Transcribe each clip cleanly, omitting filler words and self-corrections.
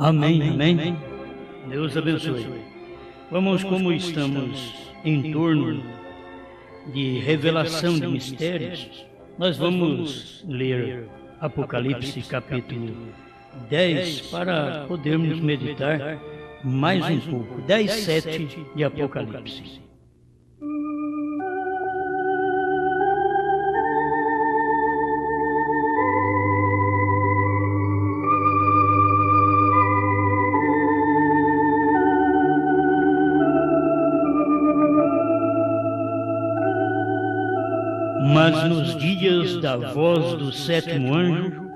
Amém, amém. Deus abençoe. Vamos, como estamos em torno de revelação de mistérios, nós vamos ler Apocalipse capítulo 10 para podermos meditar mais um pouco. 10:7 de Apocalipse. Mas nos dias da voz do sétimo anjo,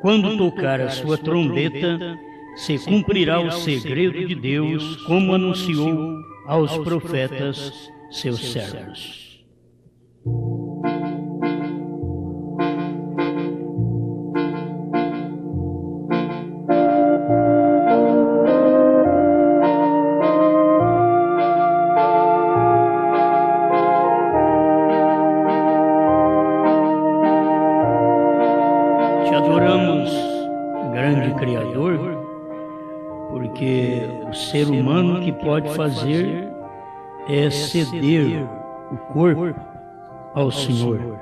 quando tocar a sua trombeta, se cumprirá o segredo de Deus, como anunciou aos profetas seus servos. Grande Criador, porque o ser humano que pode fazer é ceder o corpo ao Senhor.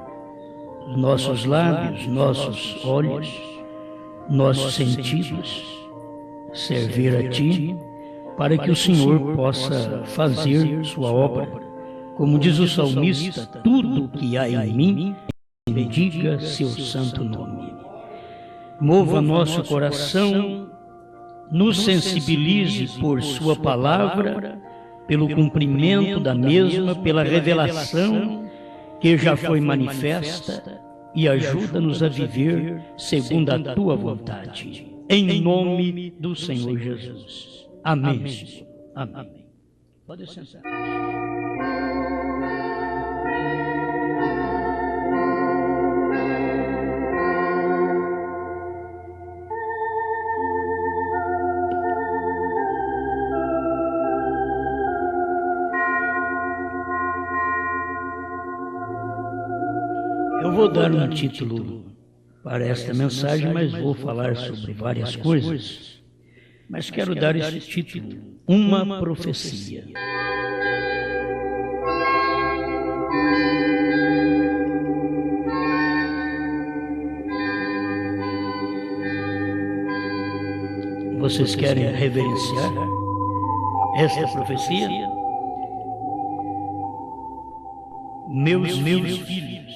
Nossos lábios, nossos olhos, nossos sentidos, servir a Ti, para que o Senhor possa fazer sua obra. Como diz o salmista, tudo que há em mim, bendiga seu santo nome. Mova nosso coração, nos sensibilize por sua palavra, pelo cumprimento da mesma, pela revelação que já foi manifesta, e ajuda-nos a viver segundo a Tua vontade. Em nome do Senhor Jesus. Amém. Amém. Pode sentar. Eu vou dar um título para esta mensagem, mas vou falar sobre várias coisas. Mas quero dar esse título, Uma Profecia. Vocês querem reverenciar esta profecia? Meus filhos,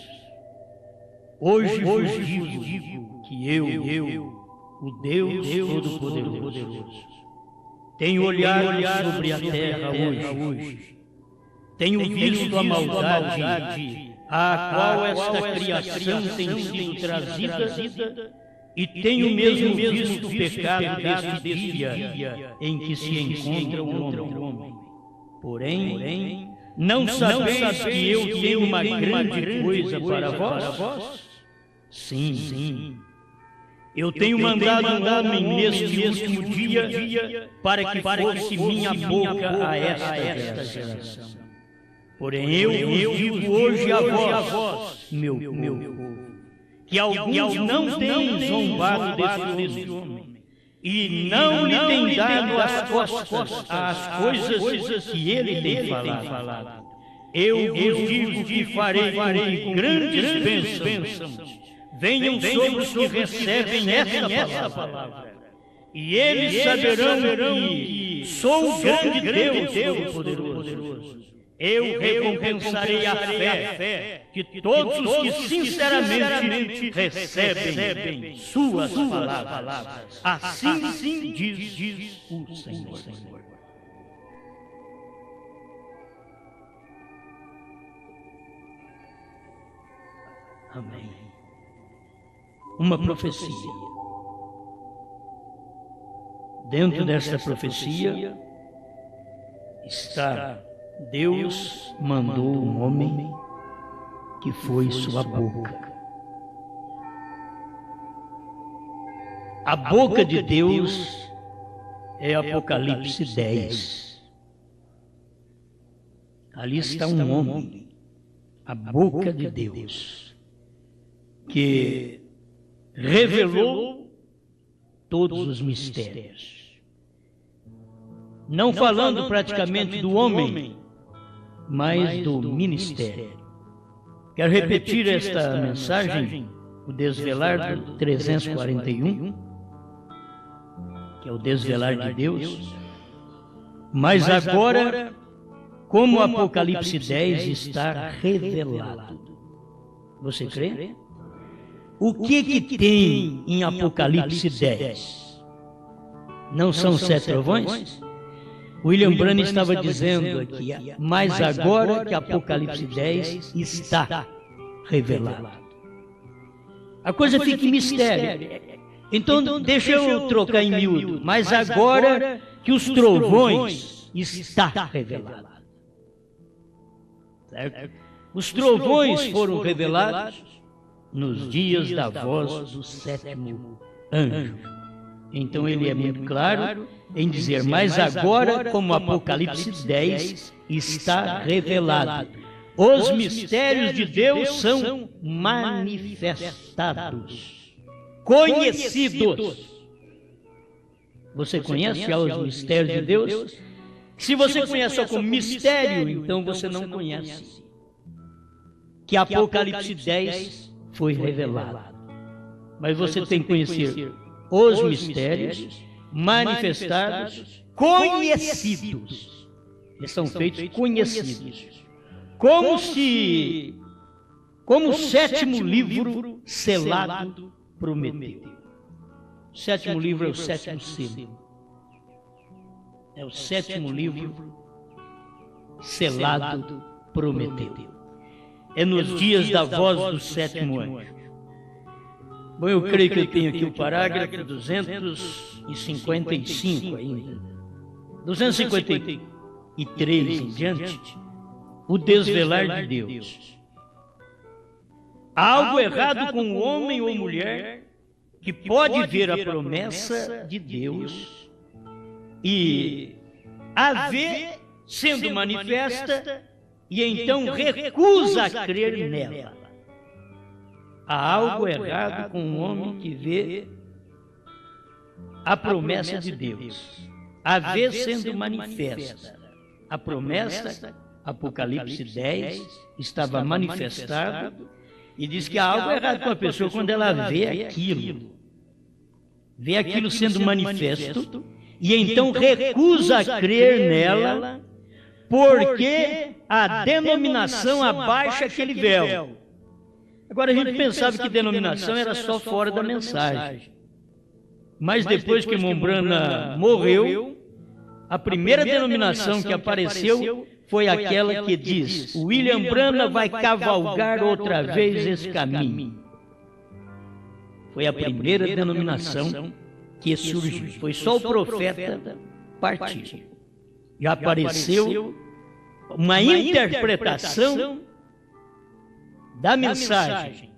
Hoje digo que eu, o Deus Todo-Poderoso, tenho olhado sobre a terra hoje, tenho visto a maldade a qual esta criação tem sido trazida, e tenho mesmo visto o pecado deste dia em que se encontra o homem. Porém, não sabeis que eu tenho uma grande coisa para vós? Sim. Eu tenho mandado um homem neste último dia para que fosse minha boca a esta geração. Porém, eu digo hoje a vós, meu povo, que alguns não têm zombado desse homem e não lhe têm dado as costas às coisas que ele tem falado. Eu vos digo que farei com que grandes bênçãos venham sobre os que recebem esta palavra. E eles saberão que sou o grande Deus Todo-Poderoso. Eu recompensarei a fé de todos os que sinceramente recebem suas palavras. Assim diz o Senhor. Amém. Uma profecia. Dentro desta profecia está: Deus mandou um homem que foi sua boca. A boca de Deus é Apocalipse 10. Ali está um homem, a boca de Deus, que revelou todos os mistérios. não falando praticamente do homem, mas do ministério. Quero repetir esta mensagem, o desvelar do 341, que é o desvelar de Deus. Mas agora, como o Apocalipse 10 está revelado. Você crê? O que tem em Apocalipse 10? Não são 7 trovões? William Branham estava dizendo aqui, mas agora que Apocalipse 10 está revelado. A coisa fica em mistério. Então, deixa eu trocar em miúdo. Mas agora que os trovões está revelado. Certo? Os trovões foram revelados nos dias da voz do 7º anjo. Então ele é muito claro em dizer, mas agora, como Apocalipse 10 está revelado, os mistérios de Deus são manifestados, conhecidos. Você conhece já os mistérios de Deus? Se você conhece só como mistério, então você não conhece que Apocalipse 10 foi revelado. Mas você tem que conhecer os mistérios manifestados, conhecidos. Eles são feitos conhecidos. Como o 7º livro selado prometeu. O 7º livro é o 7º selo. É o 7º livro selado prometeu. É nos dias da voz do 7º anjo. Bom, eu creio que eu tenho aqui o parágrafo 255 ainda. 253 em diante. O desvelar de Deus. Há algo errado com o homem ou mulher que pode ver a promessa de Deus e a vê sendo manifesta e então recusa a crer nela. Há algo errado com o homem que vê a promessa de Deus, a vê sendo manifesta. A promessa, Apocalipse 10, estava manifestado e diz que há algo errado com a pessoa quando ela vê aquilo sendo manifesto e então recusa a crer nela porque a denominação abaixa aquele véu. Agora a gente pensava que denominação era só fora da mensagem. Mas depois que Mombrana morreu, a primeira denominação que apareceu foi aquela que diz: William Branham vai cavalgar outra vez esse caminho. Foi a primeira denominação que surgiu. Foi só o profeta partir. Já apareceu uma interpretação da mensagem,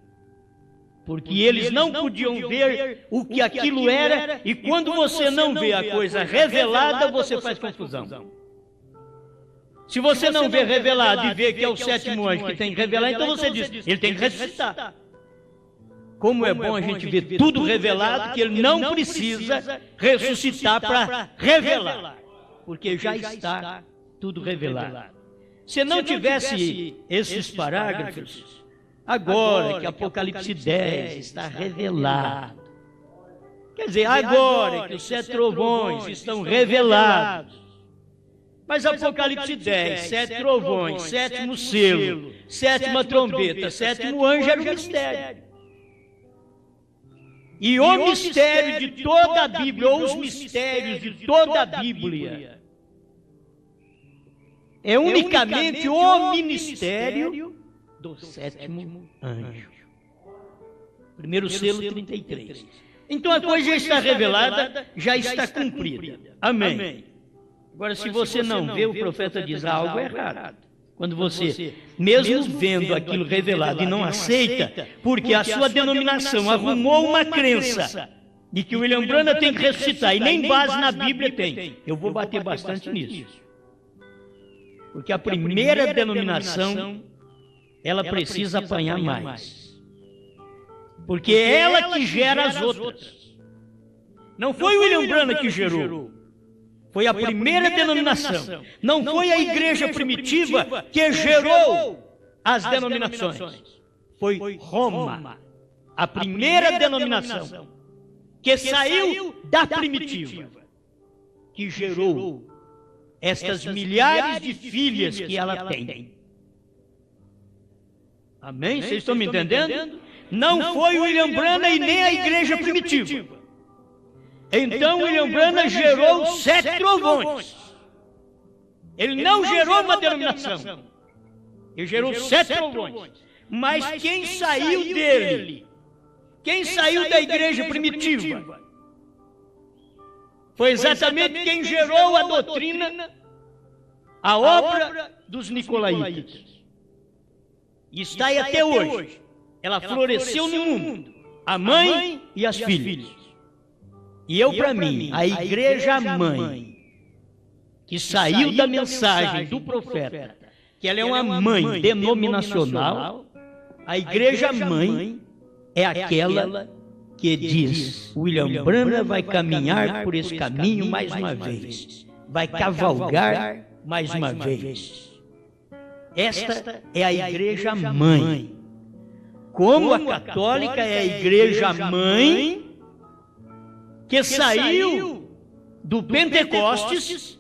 porque eles não podiam ver o que aquilo era, e quando você não vê a coisa revelada, você faz confusão. Se você não vê revelado e vê que é o 7º anjo que tem que revelar, então você diz, ele tem que ressuscitar. Como é bom a gente ver tudo revelado, que ele não precisa ressuscitar para revelar, porque já está tudo revelado. Se não tivesse esses parágrafos, agora que Apocalipse 10 está revelado, quer dizer, agora que os 7 trovões estão revelados, mas Apocalipse 10, 7 trovões, 7º selo, 7ª trombeta, 7º anjo era um mistério. E o mistério de toda a Bíblia, ou os mistérios de toda a Bíblia, é unicamente o ministério do 7º anjo. Primeiro selo 33. Então a coisa já está revelada, já está cumprida. Amém. Agora, se você não vê, o profeta diz algo errado. Quando você, mesmo vendo aquilo revelado e não aceita, porque a sua denominação arrumou uma crença de que o William Branham tem que ressuscitar, e nem base na Bíblia tem. Eu vou bater bastante nisso. Porque a primeira denominação, ela precisa apanhar mais. Porque é ela que gera as outras. Não foi o William Branham que gerou. Foi a primeira denominação. Não foi a igreja primitiva que gerou as denominações. Foi Roma, a primeira denominação que saiu da primitiva, que gerou estas milhares de filhas que ela tem. Amém? Vocês estão me entendendo? Não foi o William Branham e nem a igreja primitiva. Então William Branham gerou 7 trovões. Ele não gerou uma denominação. Ele gerou 7 trovões. Mas quem saiu dele? Quem saiu da igreja primitiva? Foi exatamente quem gerou a doutrina, a obra dos nicolaítas. E está aí até hoje. Ela floresceu no mundo. A mãe e as filhas. E eu, para mim, a igreja mãe, que saiu da mensagem do profeta, que ela é uma mãe denominacional, a igreja mãe é aquela que diz: William Branham vai caminhar por esse caminho mais uma vez, vai cavalgar mais uma vez. Esta é a igreja mãe. Como a católica é a igreja mãe que saiu do Pentecostes,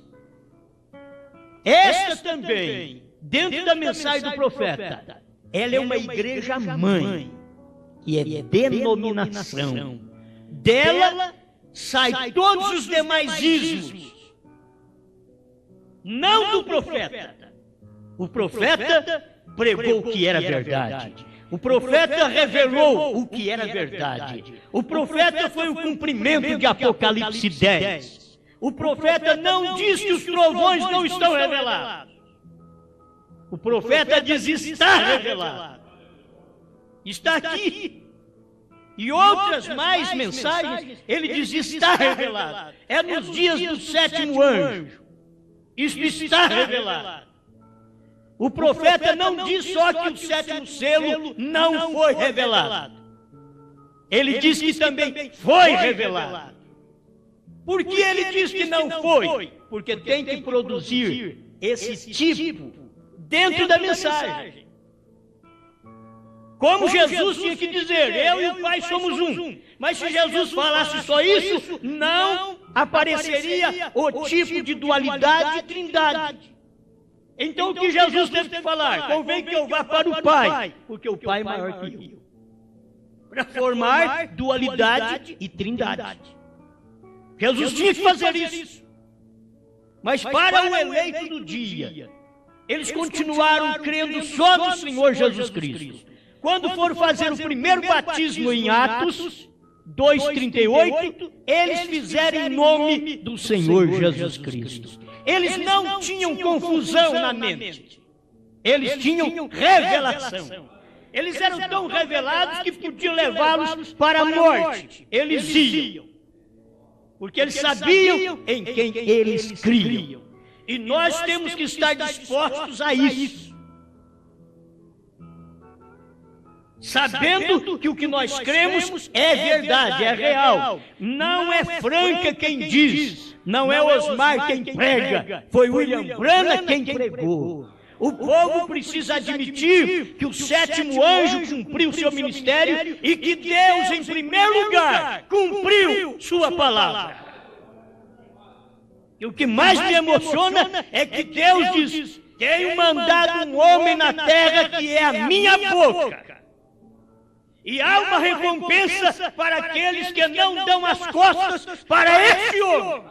esta também, dentro da mensagem do profeta, ela é uma igreja mãe, que é denominação. Dela sai todos os demais ismos, não do profeta. O profeta pregou o que era verdade. O profeta revelou o que era verdade. O profeta foi o cumprimento de Apocalipse 10. O profeta não diz que os trovões não estão revelados. O profeta diz: está revelado. Está aqui. E outras mais mensagens, ele diz: está revelado. É nos dias do 7º anjo. Isto está revelado. O profeta não diz só que o 7º selo não foi revelado. Ele diz que também foi revelado. Por que ele diz que não foi? Porque tem que produzir esse tipo dentro da mensagem. Como Jesus tinha que dizer: eu e o Pai somos um. Mas se Jesus falasse só isso, não apareceria o tipo de dualidade e trindade. Então o que Jesus teve que falar? Convém que eu vá para o Pai, porque o Pai é maior que eu. Para formar dualidade e trindade. Jesus tinha que fazer isso. Mas para o eleito do dia, eles continuaram crendo só no Senhor Jesus Cristo. Quando foram fazer o primeiro batismo em Atos 2:38, eles fizeram em nome do Senhor Jesus Cristo. Eles não tinham confusão na mente. Eles tinham revelação. Eles eram tão revelados que podiam levá-los para a morte. Eles iam. Porque eles sabiam em quem eles criam. E nós temos que estar dispostos a isso. Sabendo que o que nós cremos é verdade, é real. Não é Franca quem diz. Não é Osmar quem prega, foi William Branham quem pregou. O povo precisa admitir que o 7º anjo cumpriu seu ministério e que Deus, em primeiro lugar, cumpriu sua palavra. E o que mais me emociona é que Deus diz: tenho mandado um homem na terra que é a minha boca. E há uma recompensa para aqueles que não dão as costas para esse homem.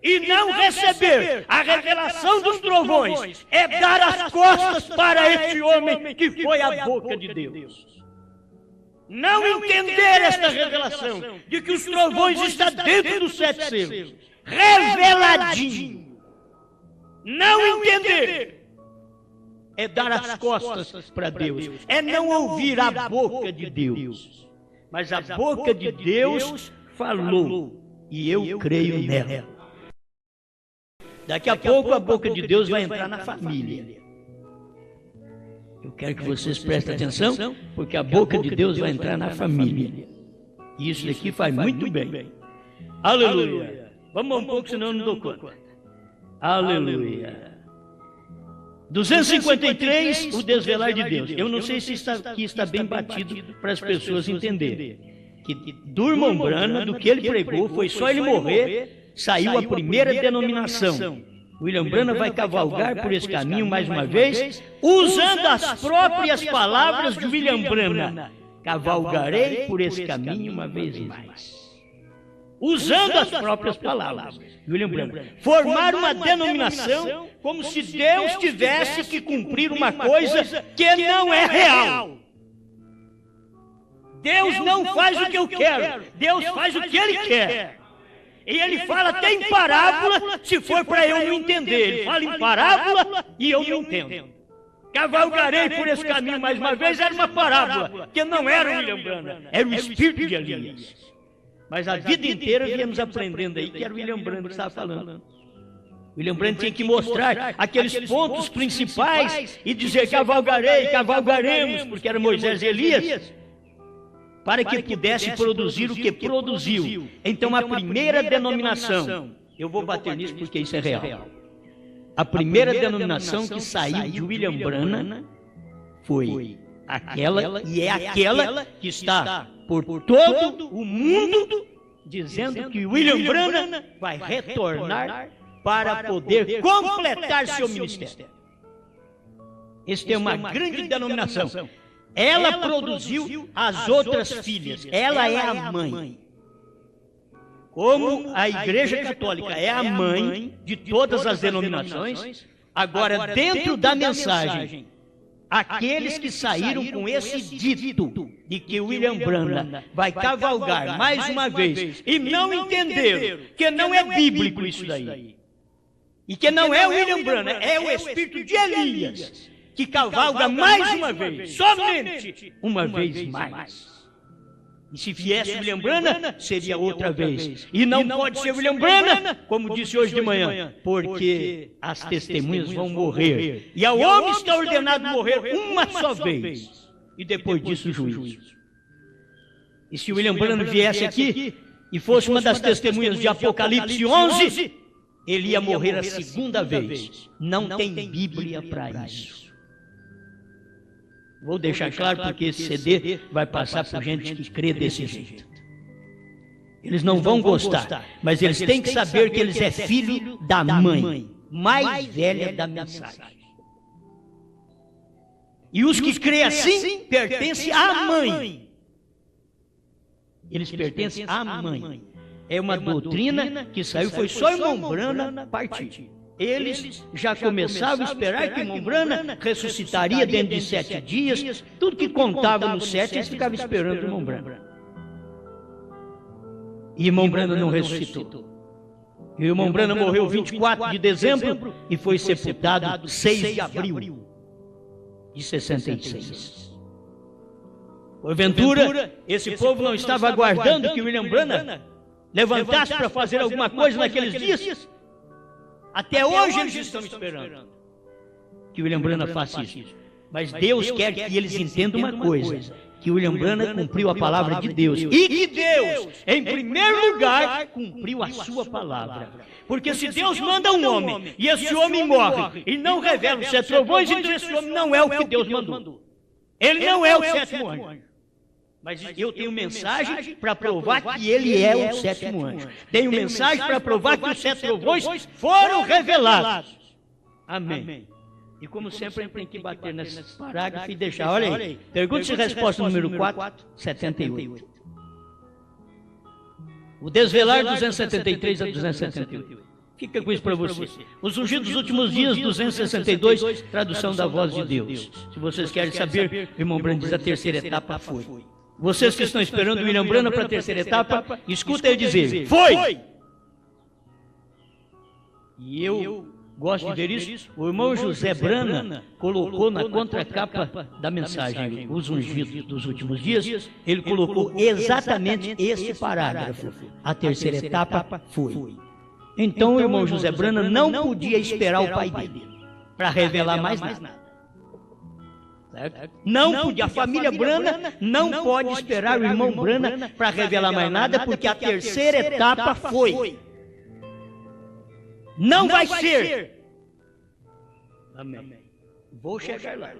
E não receber a revelação dos trovões é dar as costas para esse homem que foi a boca de Deus. Não entender esta revelação de que os trovões estão dentro dos 7 selos, reveladinho. Não entender é dar as costas para Deus, é não ouvir a boca de Deus. Mas a boca de Deus falou e eu creio nela. Daqui a pouco a boca de Deus vai entrar na família. Eu quero que vocês prestem atenção, porque a boca de Deus vai entrar na família. E isso daqui faz muito bem. Aleluia. Vamos um pouco, senão eu não dou conta. Aleluia. 253, o desvelar de Deus. Eu não sei se aqui está bem batido para as pessoas entenderem. Que do irmão Branham, do que ele pregou, foi só ele morrer, saiu a primeira denominação. William Branham vai cavalgar por esse caminho mais uma vez, usando as próprias palavras de William Branham. Cavalgarei por esse caminho uma vez mais. Usando as próprias palavras de William Branham. Formar uma denominação como se Deus tivesse que cumprir uma coisa que não é real. Deus não faz o que eu quero, Deus faz o que Ele quer. E Ele fala até em parábola, se for para eu não entender. Ele fala em parábola e eu não entendo. Cavalgarei por esse caminho mais uma vez, era uma parábola, que não era o William Branham, era o espírito de Elias. Mas a vida inteira viemos aprendendo aí que era o William Branham que estava falando. William Branham tinha que mostrar aqueles pontos principais e dizer cavalgarei, cavalgaremos, porque era Moisés e Elias, para que pudesse produzir o que produziu. Então a primeira denominação, eu vou bater nisso porque isso é real. A primeira denominação que saiu de William Branham foi aquela, e é aquela que está por todo o mundo, dizendo que William Branham vai retornar para poder completar seu ministério. Esta é uma grande denominação. Ela produziu as outras filhas. Ela é a mãe. Como a Igreja Católica é a mãe de todas as denominações, agora dentro da mensagem, aqueles que saíram com esse dito de que William Branham vai cavalgar mais uma vez e não entenderam que não é bíblico isso daí, e que não é William Branham, é o espírito de Elias que cavalga mais uma vez, somente uma vez mais. E se viesse William Branham, seria outra vez. E não pode ser William Branham, como disse hoje de manhã, porque as testemunhas vão morrer. E ao homem está ordenado morrer uma só vez. E depois disso o juízo. E se William Branham viesse aqui e fosse uma das testemunhas de Apocalipse 11, ele ia morrer a segunda vez. Não tem Bíblia para isso. Vou deixar claro porque esse CD vai passar por gente que crê desse jeito. Eles não vão gostar, mas eles têm que saber que eles é filho da mãe mais velha da mensagem. E os que creem assim pertencem à mãe. Eles pertencem à mãe. É uma doutrina que saiu, foi só irmão Branham partir. Eles já começavam a esperar que irmão Branham ressuscitaria dentro de 7 dias. Tudo que contava nos 7, eles ficavam esperando o irmão Branham. E irmão Branham não ressuscitou. E o irmão Branham morreu 24 de dezembro e foi sepultado 6 de abril de 66. Porventura, esse povo não estava aguardando que William Branham levantasse para fazer alguma coisa naqueles dias? Até hoje eles estão esperando que William Branham faça isso. Mas Deus quer que eles entendam uma coisa, que William Branham cumpriu a palavra de Deus. E que Deus, em primeiro lugar, cumpriu a sua palavra. Porque se Deus manda um homem, e esse homem morre, e não revela os 7 trovões, então esse homem não é o que Deus mandou. Ele não é o 7º anjo. Mas eu tenho mensagem para provar que ele é o 7º anjo. Tenho mensagem para provar que os 7 trovões foram revelados. Amém. E como sempre, tem que bater nesse parágrafo e deixar. Olha aí. Pergunta e resposta número 4, 78. O desvelar 273 a 278. Fica com isso para você. Os ungidos dos últimos dias, 262, tradução da voz de Deus. Se vocês querem saber, o irmão Branham diz, a terceira etapa foi. Vocês que estão esperando o William Branham para a terceira etapa, escuta ele dizer, foi! E eu gosto de ver isso. O irmão José Branham colocou na contracapa da mensagem, os ungidos dos últimos dias, ele colocou exatamente esse parágrafo. A terceira etapa foi. Então o irmão José Branham não podia esperar o pai dele para revelar mais nada. Certo? Não podia, a família Branham não pode esperar o irmão Branham para revelar mais nada, porque a terceira etapa foi. Não vai ser. Amém. Vou chegar lá.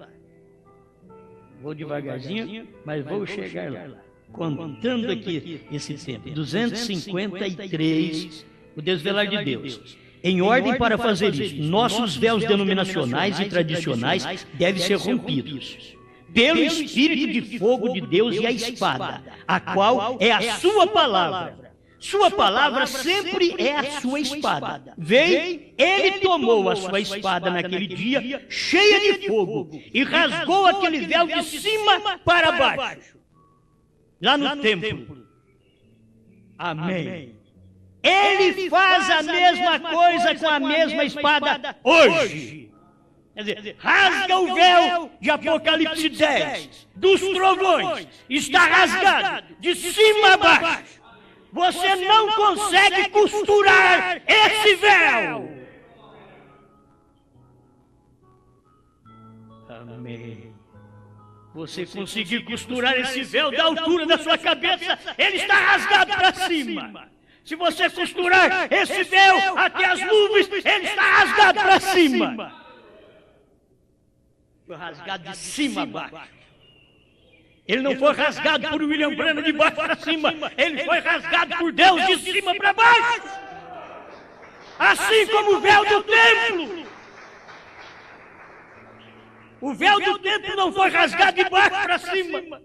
Vou devagarzinho, mas vou chegar lá. Contando aqui esse tempo. 253, o desvelar de Deus. Em ordem para fazer isso, nossos véus denominacionais e tradicionais devem ser rompidos pelo Espírito de fogo de Deus e a espada, a qual é a sua palavra. Sua palavra sempre é a sua espada. Veio, ele tomou a sua espada naquele dia, cheia de fogo, e rasgou aquele véu de cima para baixo, lá no templo. Amém. Ele faz a mesma coisa com a mesma espada hoje. Quer dizer, rasga o véu de Apocalipse 10, dos trovões, está rasgado de cima a baixo. Você não consegue costurar esse véu. Amém. Você conseguir costurar esse véu da altura da sua cabeça, ele está rasgado para cima. Se você costurar esse véu até as nuvens, ele está rasgado para cima. Foi rasgado de cima a baixo. Ele não foi rasgado por William Branham de baixo para cima. Ele foi rasgado por Deus de cima para baixo. Assim como o véu do templo. O véu do templo não foi rasgado de baixo para cima.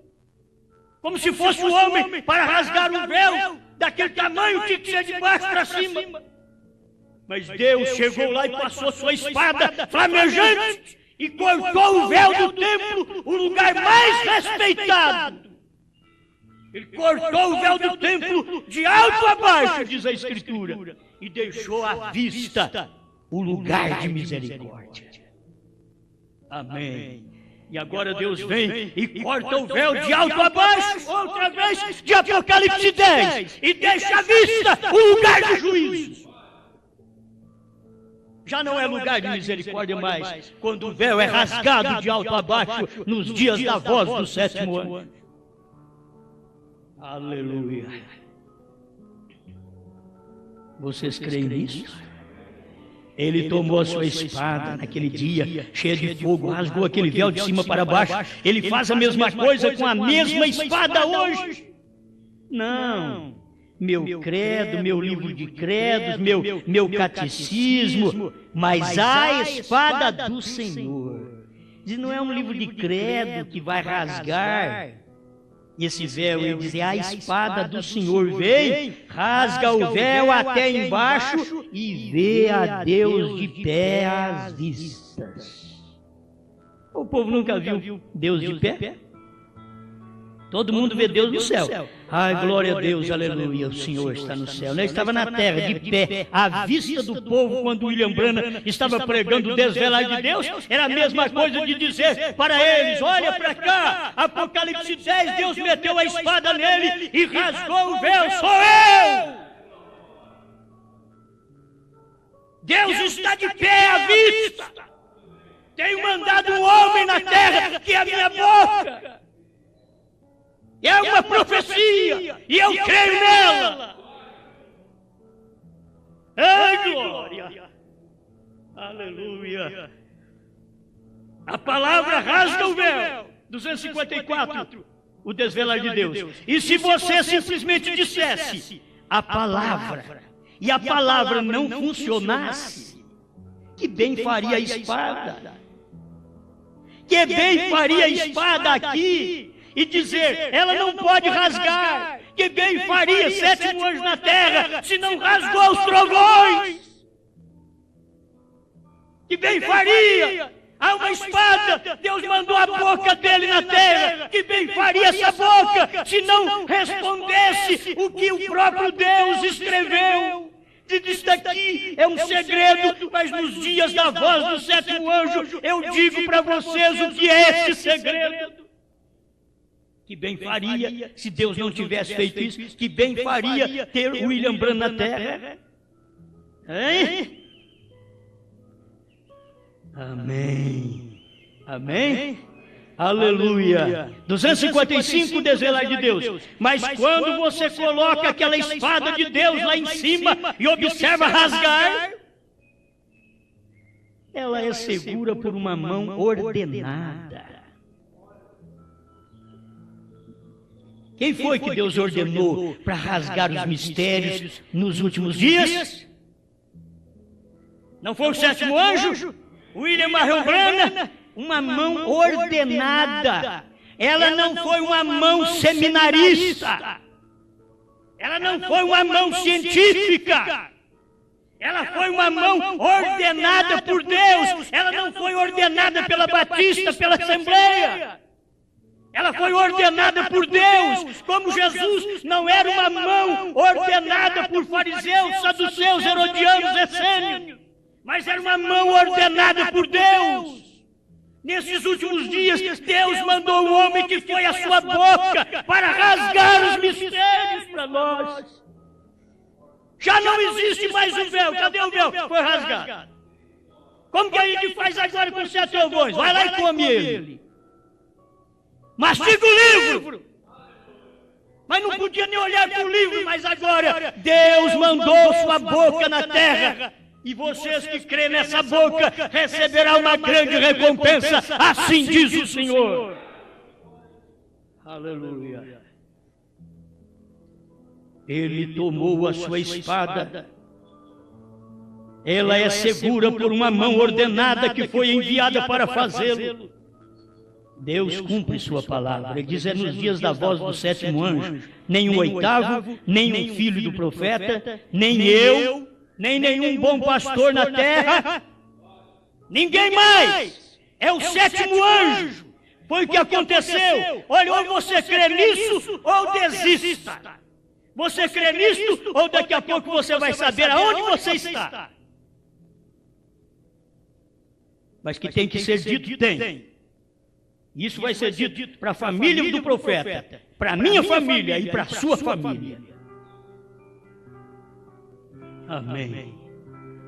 Como se fosse o homem para rasgar um véu daquele tamanho, tinha que ser de baixo para cima. Mas Deus chegou lá e passou sua espada flamejante e cortou o véu do templo, o lugar mais respeitado. Ele cortou o véu do templo de alto a baixo, diz a Escritura, e deixou à vista o lugar de misericórdia. Amém. E agora Deus vem e corta o véu de alto a baixo, outra vez, de Apocalipse 10, e deixa à vista o lugar de juízo. Já não é lugar de misericórdia mais, quando o véu é rasgado de alto a baixo nos dias da voz do sétimo anjo. Aleluia. Vocês creem nisso? Ele tomou a sua espada naquele dia, cheia de fogo, rasgou aquele véu de cima para baixo. Ele faz a mesma coisa com a mesma espada hoje. Não. Meu credo, meu livro de credos, meu catecismo, mas a espada do Senhor. Diz, não é um livro de credo que vai rasgar esse véu e dizer, a espada do Senhor vem, rasga o véu até embaixo e vê a Deus de pé às vistas. O povo nunca viu Deus de pé? Todo mundo vê Deus no céu. Ai, glória a Deus, aleluia, o Senhor está no céu. Ele estava na terra, de pé, à vista do povo, quando William Branham estava pregando o desvelar de Deus. Era a mesma coisa de dizer para eles, olha para cá, Apocalipse 10, Deus meteu a espada nele e rasgou o véu, sou eu! Deus está de pé à vista. Tenho mandado um homem na terra que é a minha boca. É uma profecia e eu creio nela. Ai, glória! Aleluia! A palavra rasga o véu. 254, o desvelar de Deus. E se você simplesmente dissesse a palavra, e a palavra não funcionasse, que bem faria a espada? Que bem faria a espada aqui? E dizer, ela não pode rasgar, que bem faria sétimo anjo na terra, se não rasgou os trovões. Que bem faria, há uma espada, Deus mandou a boca dele na terra, que bem faria essa boca, se não respondesse o que o próprio Deus escreveu. Isso daqui é um segredo, mas nos dias da voz do sétimo anjo, eu digo para vocês o que é esse segredo. Que bem faria se Deus não tivesse feito isso? Que bem faria ter William Branham na terra? Hein? Amém. Amém? Aleluia. 255, desvelar de Deus. Mas quando você coloca aquela espada de Deus lá em cima e observa rasgar, ela é segura por uma mão ordenada. Quem foi que Deus ordenou para rasgar os mistérios nos últimos dias? Não foi o sétimo anjo? William Marion Branham? Uma mão ordenada. Ela não foi uma mão seminarista. Ela não foi uma mão científica. Ela foi uma mão ordenada por Deus. Ela não foi ordenada pela Batista, pela Assembleia. Ela foi ordenada por Deus, como Jesus não era uma mão ordenada por fariseus, saduceus, herodianos, essênios, mas era uma mão ordenada por Deus. Nesses últimos dias, Deus mandou um homem que foi a sua boca para rasgar os mistérios para nós. Já não existe mais o véu. Cadê o véu? Foi rasgado. Como que a gente faz agora com 7 ovões? Vai lá e come ele. Mastiga o livro. Mas não podia nem olhar para o livro, mas agora Deus mandou sua boca na terra. E vocês que creem nessa boca receberão uma grande recompensa. Assim diz o Senhor. Aleluia. Ele tomou a sua espada. Ela é segura por uma mão ordenada que foi enviada para fazê-lo. Deus cumpre sua palavra. Ele diz: é nos dias da voz do sétimo anjo, nem o oitavo, nem um filho do profeta, nem eu, nem nenhum bom pastor na terra, ninguém mais. É o sétimo anjo. Foi o que aconteceu. Olha, ou você crê nisso, ou desista. Você crê nisso, ou daqui a pouco você vai saber aonde você está. Mas que tem que ser dito, tem. Isso vai ser dito para a família do profeta, para a minha família e para a sua família. Amém.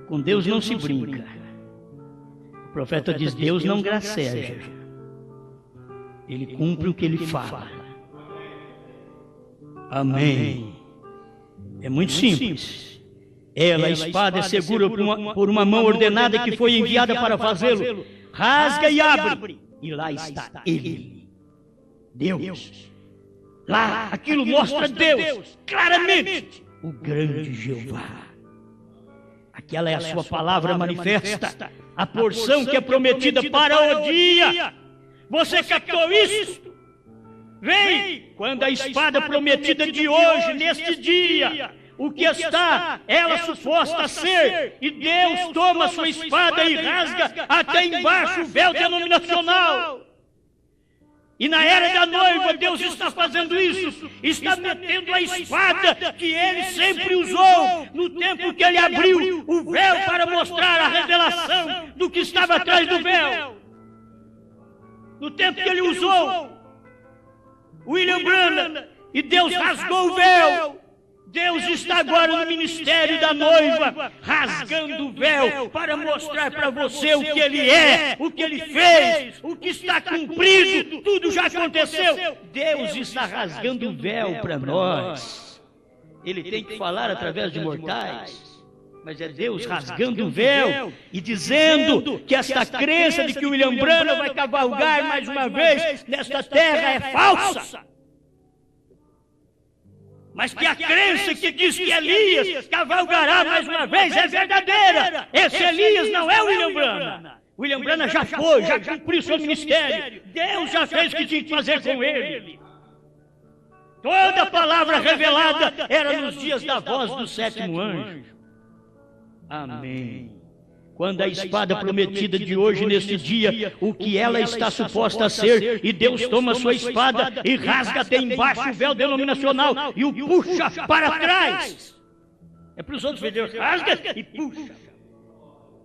Com Deus não se brinca. O profeta diz: Deus não graceja. Ele cumpre o que ele fala. Amém. É muito simples. Ela, a espada, é segura por uma mão ordenada que foi enviada para fazê-lo. Rasga e abre. E lá está ele, Deus. Lá, aquilo mostra Deus, claramente, o grande Jeová. Aquela é a sua palavra manifesta, a porção que é prometida para o dia. Você captou isso? Vem, quando a espada prometida de hoje, neste dia, o que está ela suposta a ser, e Deus toma sua espada e rasga até embaixo o véu denominacional. E na era da noiva, Deus está fazendo isso, está metendo a espada que Ele sempre usou no tempo que Ele abriu o véu para mostrar a revelação do que estava atrás do véu. No tempo que Ele usou William Branham, e Deus rasgou o véu. Deus está agora no ministério da noiva, rasgando o véu para mostrar para você o que Ele é, o que Ele fez, o que está cumprido, tudo já aconteceu. Deus está rasgando o véu para nós. Ele tem que falar através de mortais, mas é Deus rasgando o véu e dizendo que esta crença de que o William Branham vai cavalgar mais uma vez nesta terra é falsa. Mas que a crença que diz que Elias cavalgará mais uma vez é verdadeira. Esse Elias não é o William Branham. William Branham já foi, já cumpriu seu ministério. Deus já fez o que tinha que fazer com ele. Toda a palavra revelada era nos dias da voz do sétimo anjo. Amém. Quando a espada prometida de hoje, neste dia, o que ela está suposta a ser, e Deus toma sua espada e rasga até embaixo o véu denominacional e o puxa para trás. É para os outros ver, Deus rasga e puxa.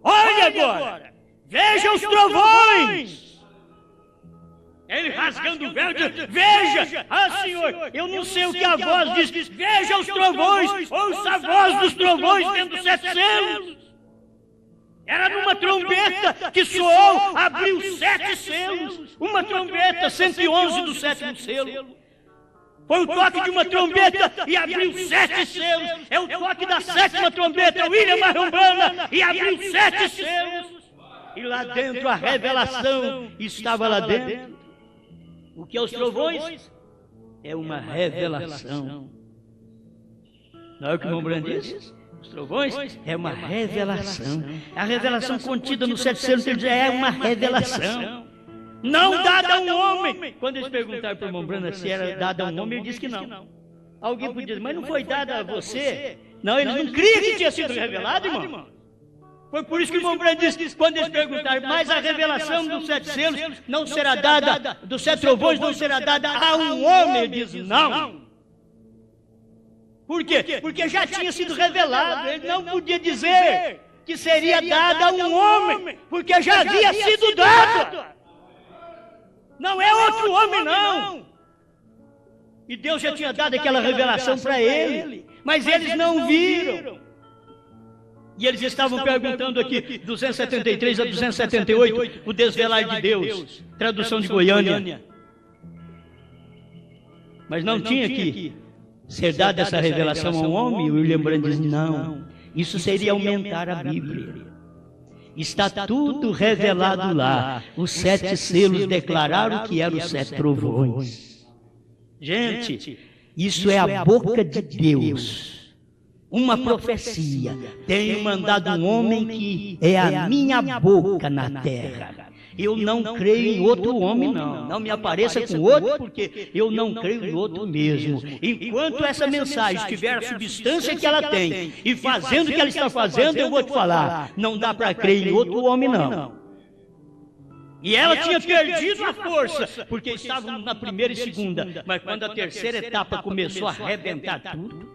Olha agora, veja os trovões. Ele rasgando o véu, diz: veja, Senhor, eu não sei o que a voz diz, veja os trovões, ouça a voz dos trovões tendo 7 selos. Era numa trombeta que soou, abriu 7 selos. Uma trombeta, 111 do 7º selo. Foi o toque de uma trombeta e abriu 7 selos. É o toque da 7ª trombeta, William Marion Branham, e abriu 7 selos. e lá dentro a revelação estava lá dentro. O que é os trovões? É uma revelação. Não é o que o irmão Brandt diz? Os trovões é uma revelação. A revelação contida no 7 selos é uma revelação. Não dada a um homem. Quando eles perguntaram para o irmão Brandt se era dada a um homem, ele disse que não. Alguém podia dizer, mas não foi dada a você? Não, eles não criam que tinha sido revelado, irmão. Foi por isso que o irmão Brandt disse, quando eles perguntaram, mas a revelação dos 7 selos não será dada, dos 7 trovões não será dada a um homem, ele diz, não. Por quê? Porque já tinha sido revelado, ele não podia dizer que seria dada a um homem, porque já havia sido dado. Não é outro homem, não. E Deus já tinha dado aquela revelação para ele, mas eles não viram. E eles estavam perguntando aqui, 273 a 278, o desvelar de Deus, tradução de Goiânia. Mas não tinha que ser dada essa revelação a um homem? O William Brandt diz, não, isso seria aumentar a Bíblia. Está tudo revelado lá. Os 7 selos declararam que eram os 7 trovões. Gente, isso é a boca de Deus. Uma profecia. Tenho mandado um homem que é a minha boca na terra. Eu não creio em outro homem, não. Não me apareça com outro, porque eu não creio em outro mesmo. Enquanto essa mensagem tiver a substância que ela tem, e fazendo o que ela está fazendo, eu vou te falar, não dá para crer em outro homem, não. E ela tinha perdido a força, porque estavam na primeira e segunda. Mas quando a terceira etapa começou a arrebentar tudo,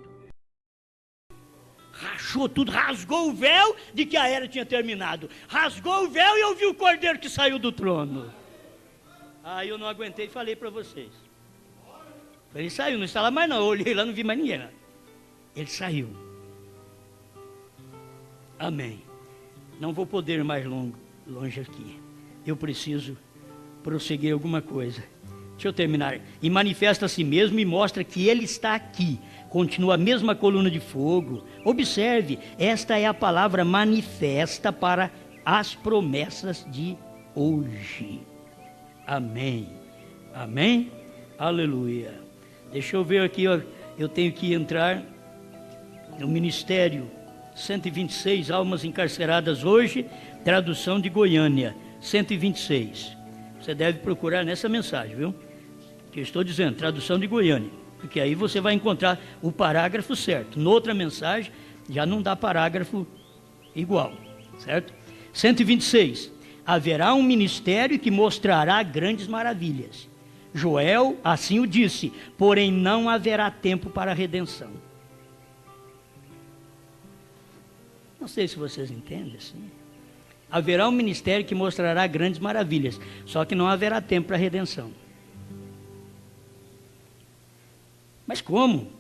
rachou tudo, rasgou o véu de que a era tinha terminado. Rasgou o véu e eu vi o cordeiro que saiu do trono. Aí eu não aguentei e falei para vocês. Ele saiu, não está lá mais não. Eu olhei lá, não vi mais ninguém. Não. Ele saiu. Amém. Não vou poder ir mais longe aqui. Eu preciso prosseguir alguma coisa. Deixa eu terminar. E manifesta a si mesmo e mostra que ele está aqui. Continua a mesma coluna de fogo. Observe, esta é a palavra manifesta para as promessas de hoje. Amém. Amém? Aleluia. Deixa eu ver aqui, ó, eu tenho que entrar no ministério 126 almas encarceradas hoje, tradução de Goiânia, 126. Você deve procurar nessa mensagem, viu? Que eu estou dizendo, tradução de Goiânia, porque aí você vai encontrar o parágrafo certo. Noutra mensagem já não dá parágrafo igual, certo? 126. Haverá um ministério que mostrará grandes maravilhas. Joel assim o disse, porém não haverá tempo para a redenção. Não sei se vocês entendem assim. Haverá um ministério que mostrará grandes maravilhas, só que não haverá tempo para a redenção. Mas como?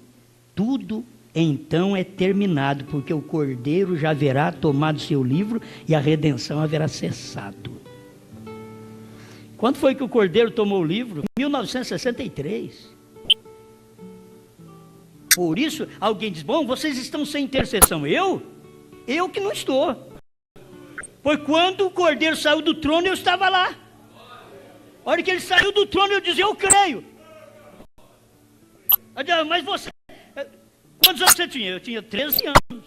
Tudo então é terminado, porque o Cordeiro já haverá tomado seu livro e a redenção haverá cessado. Quando foi que o Cordeiro tomou o livro? 1963. Por isso, alguém diz, bom, vocês estão sem intercessão. Eu que não estou. Foi quando o Cordeiro saiu do trono, eu estava lá. A hora que ele saiu do trono, eu dizia, eu creio. Mas você, quantos anos você tinha? Eu tinha 13 anos.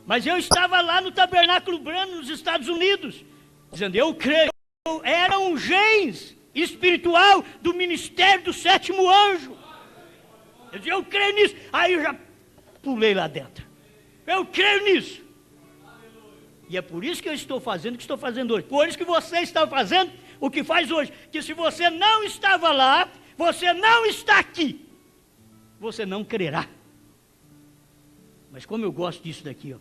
Mas eu estava lá no Tabernáculo Branco, nos Estados Unidos, dizendo, eu creio. Era um gens espiritual do ministério do 7º anjo. Eu dizia, eu creio nisso. Aí eu já pulei lá dentro. Eu creio nisso. E é por isso que eu estou fazendo o que estou fazendo hoje. Por isso que você está fazendo o que faz hoje. Que se você não estava lá, você não está aqui. Você não crerá. Mas como eu gosto disso daqui, ó.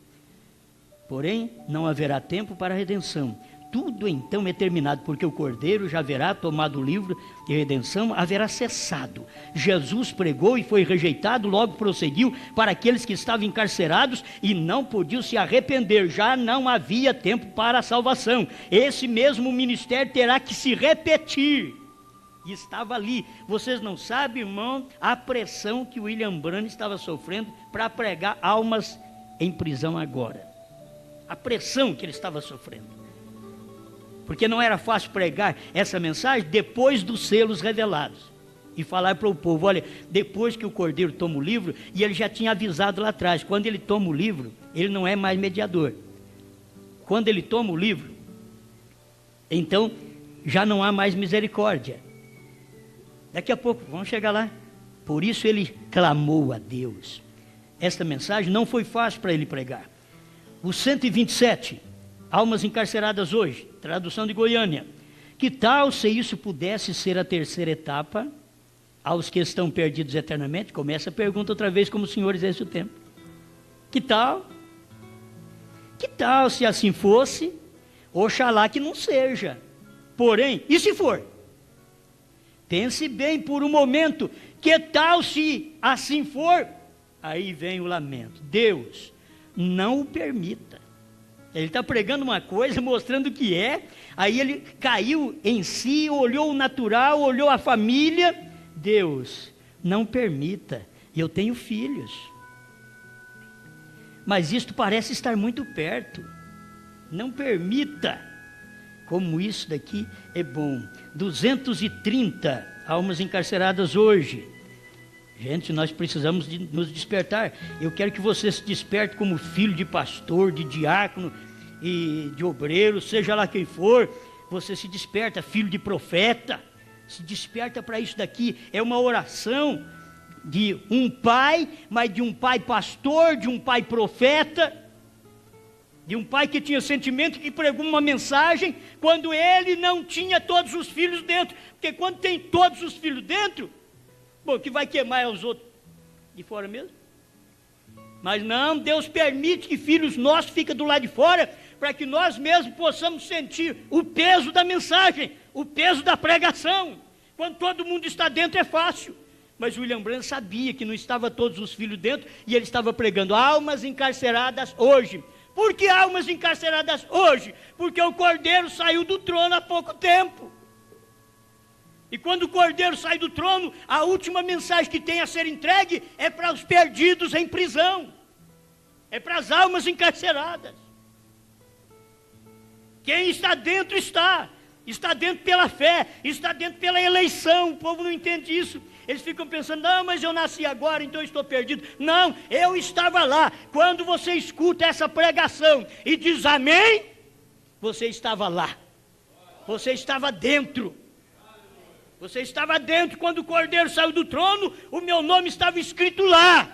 Porém, não haverá tempo para a redenção. Tudo então é terminado, porque o Cordeiro já haverá tomado o livro de redenção, haverá cessado. Jesus pregou e foi rejeitado, logo prosseguiu para aqueles que estavam encarcerados e não podiam se arrepender, já não havia tempo para a salvação. Esse mesmo ministério terá que se repetir. E estava ali, vocês não sabem, irmão, a pressão que William Brandt estava sofrendo para pregar almas em prisão agora. A pressão que ele estava sofrendo. porque não era fácil pregar essa mensagem depois dos selos revelados. E falar para o povo, olha, depois que o Cordeiro toma o livro, e ele já tinha avisado lá atrás, quando ele toma o livro, ele não é mais mediador. Quando ele toma o livro, então já não há mais misericórdia. Daqui a pouco, vamos chegar lá. Por isso ele clamou a Deus. Esta mensagem não foi fácil para ele pregar. O 127, almas encarceradas hoje, tradução de Goiânia. Que tal se isso pudesse ser a terceira etapa aos que estão perdidos eternamente? Começa a pergunta outra vez, como o Senhor exerce o tempo. Que tal? Que tal se assim fosse? Oxalá que não seja. Porém, e se for? Pense bem por um momento, que tal se assim for? Aí vem o lamento. Deus, não o permita. Ele está pregando uma coisa, mostrando o que é, aí ele caiu em si, olhou o natural, olhou a família. Deus, não permita, eu tenho filhos. Mas isto parece estar muito perto. Não permita. Como isso daqui é bom. 230 almas encarceradas hoje. Gente, nós precisamos nos despertar. Eu quero que você se desperte como filho de pastor, de diácono e de obreiro, seja lá quem for. Você se desperta, filho de profeta. Se desperta para isso daqui. É uma oração de um pai, mas de um pai pastor, de um pai profeta, de um pai que tinha sentimento, que pregou uma mensagem quando ele não tinha todos os filhos dentro. Porque quando tem todos os filhos dentro, bom, que vai queimar é os outros de fora mesmo. Mas não, Deus permite que filhos nossos fiquem do lado de fora, para que nós mesmos possamos sentir o peso da mensagem, o peso da pregação. Quando todo mundo está dentro é fácil. Mas William Branham sabia que não estava todos os filhos dentro, e ele estava pregando almas encarceradas hoje. Por que almas encarceradas hoje? Porque o Cordeiro saiu do trono há pouco tempo. E quando o Cordeiro sai do trono, a última mensagem que tem a ser entregue é para os perdidos em prisão. É para as almas encarceradas. Quem está dentro está. Está dentro pela fé, está dentro pela eleição. O povo não entende isso. Eles ficam pensando, não, mas eu nasci agora, então eu estou perdido. Não, eu estava lá. Quando você escuta essa pregação e diz amém, você estava lá. Você estava dentro. Você estava dentro. Quando o Cordeiro saiu do trono, o meu nome estava escrito lá.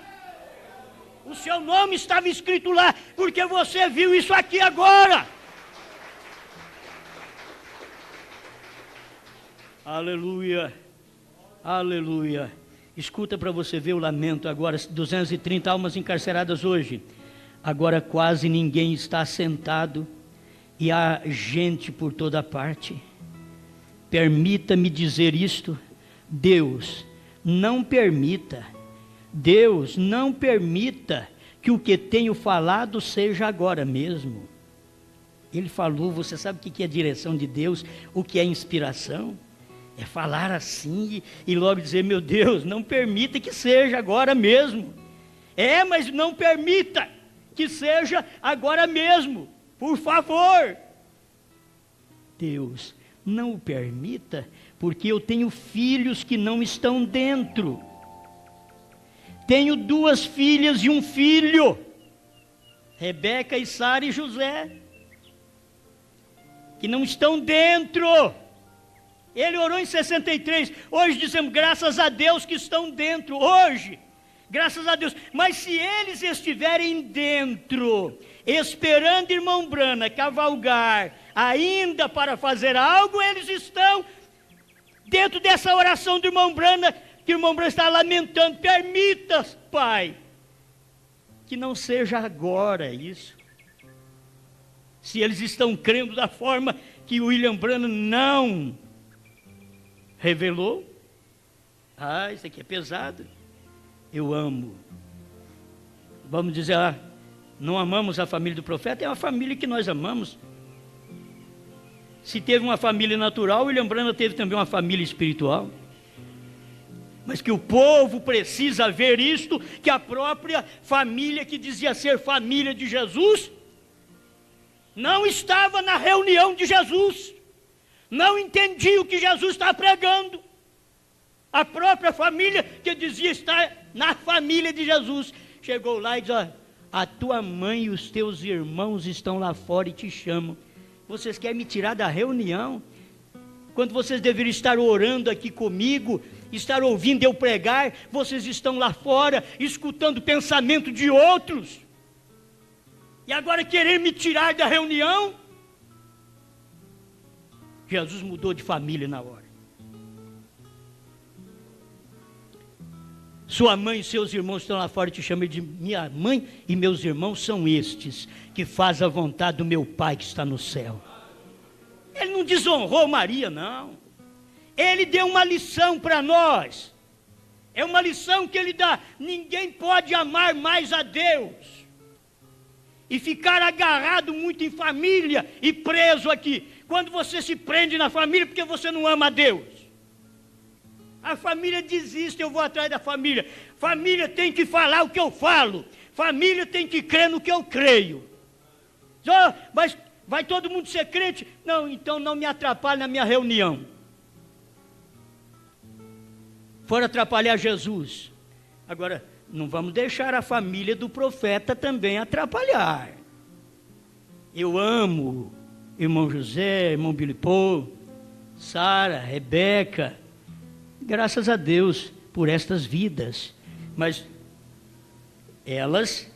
O seu nome estava escrito lá, porque você viu isso aqui agora. Aleluia, aleluia. Escuta para você ver o lamento agora. 230 almas encarceradas hoje. Agora quase ninguém está sentado e há gente por toda parte. Permita-me dizer isto. Deus, não permita. Deus, não permita que o que tenho falado seja agora mesmo. Ele falou, você sabe o que é a direção de Deus? O que é inspiração? É falar assim e logo dizer, meu Deus, não permita que seja agora mesmo. Mas não permita que seja agora mesmo, por favor. Deus, não o permita, porque eu tenho filhos que não estão dentro. Tenho 2 filhas e um filho, Rebeca e Sara e José, que não estão dentro. Ele orou em 63, hoje dizemos, graças a Deus que estão dentro, hoje, graças a Deus. Mas se eles estiverem dentro, esperando irmão Brana cavalgar, ainda para fazer algo, eles estão dentro dessa oração do irmão Brana, que o irmão Brana está lamentando, permita, Pai, que não seja agora isso. Se eles estão crendo da forma que o William Branham não revelou, isso aqui é pesado. Eu amo. Vamos dizer, não amamos a família do profeta, é uma família que nós amamos. Se teve uma família natural, William Branham teve também uma família espiritual. Mas que o povo precisa ver isto, que a própria família que dizia ser família de Jesus, não estava na reunião de Jesus. não entendia o que Jesus estava pregando. A própria família, que dizia estar na família de Jesus, chegou lá e disse: ó, a tua mãe e os teus irmãos estão lá fora e te chamam. Vocês querem me tirar da reunião? Quando vocês deveriam estar orando aqui comigo, estar ouvindo eu pregar, vocês estão lá fora, escutando o pensamento de outros. E agora querer me tirar da reunião? Jesus mudou de família na hora. Sua mãe e seus irmãos estão lá fora e te chamam de minha mãe e meus irmãos são estes, que faz a vontade do meu Pai que está no céu. Ele não desonrou Maria, não. Ele deu uma lição para nós. É uma lição que ele dá. Ninguém pode amar mais a Deus e ficar agarrado muito em família e preso aqui. Quando você se prende na família, porque você não ama a Deus. A família desiste, eu vou atrás da família. Família tem que falar o que eu falo. Família tem que crer no que eu creio. Mas vai todo mundo ser crente? Não, então não me atrapalhe na minha reunião. Foram atrapalhar Jesus. Agora, não vamos deixar a família do profeta também atrapalhar. Eu amo irmão José, irmão Bilipô, Sara, Rebeca. Graças a Deus por estas vidas. Mas elas,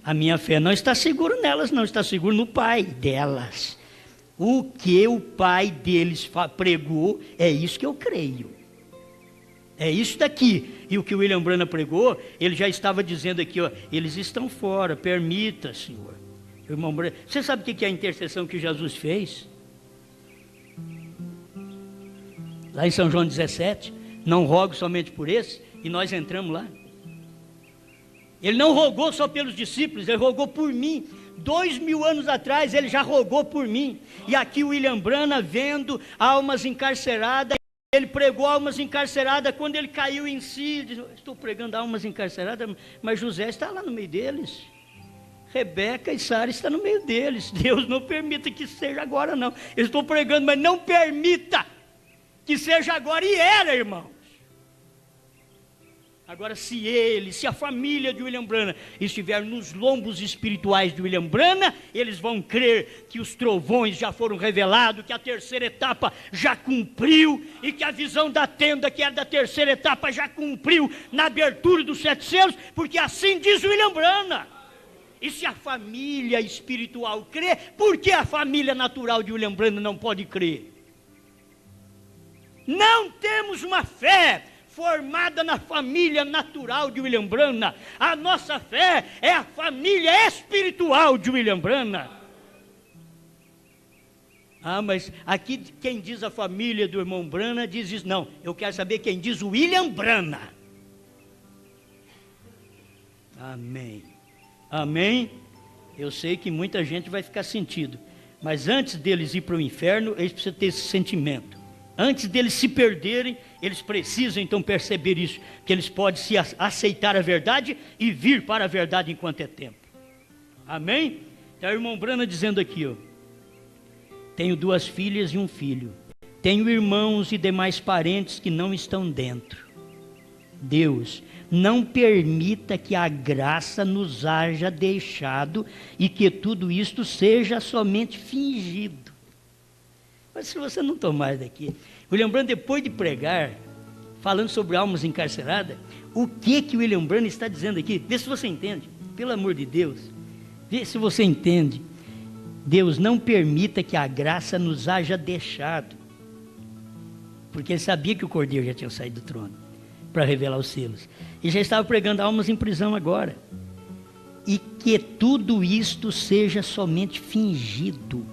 a minha fé não está segura nelas, não está segura no pai delas. O que o pai deles pregou, é isso que eu creio. É isso daqui. E o que o William Branham pregou, ele já estava dizendo aqui, ó, eles estão fora, permita, Senhor. Irmão Branham, você sabe o que é a intercessão que Jesus fez? Lá em São João 17, não rogo somente por esse, e nós entramos lá. Ele não rogou só pelos discípulos, ele rogou por mim. 2000 anos atrás ele já rogou por mim. E aqui o William Branham vendo almas encarceradas, ele pregou almas encarceradas. Quando ele caiu em si, disse: estou pregando almas encarceradas, mas José está lá no meio deles. Rebeca e Sara estão no meio deles. Deus não permita que seja agora não. Eu estou pregando, mas não permita que seja agora. E era, irmãos. Agora, se a família de William Branham estiver nos lombos espirituais de William Branham, eles vão crer que os trovões já foram revelados, que a terceira etapa já cumpriu, e que a visão da tenda, que era da terceira etapa, já cumpriu na abertura dos 7 selos, porque assim diz William Branham. E se a família espiritual crê, por que a família natural de William Branham não pode crer? Não temos uma fé formada na família natural de William Branham. A nossa fé é a família espiritual de William Branham. Ah, mas aqui quem diz a família do irmão Branham diz isso. Não, eu quero saber quem diz o William Branham. Amém. Amém? Eu sei que muita gente vai ficar sentido, mas antes deles ir para o inferno, eles precisam ter esse sentimento. Antes deles se perderem, eles precisam então perceber isso, que eles podem se aceitar a verdade e vir para a verdade enquanto é tempo. Amém? Então o irmão Branham dizendo aqui, ó: tenho 2 filhas e 1 filho, tenho irmãos e demais parentes que não estão dentro. Deus, não permita que a graça nos haja deixado e que tudo isto seja somente fingido. Mas se você não tomar daqui, William Branham, depois de pregar, falando sobre almas encarceradas, o que William Branham está dizendo aqui? Vê se você entende, pelo amor de Deus, vê se você entende. Deus, não permita que a graça nos haja deixado, porque ele sabia que o Cordeiro já tinha saído do trono para revelar os selos, e já estava pregando almas em prisão agora, e que tudo isto seja somente fingido.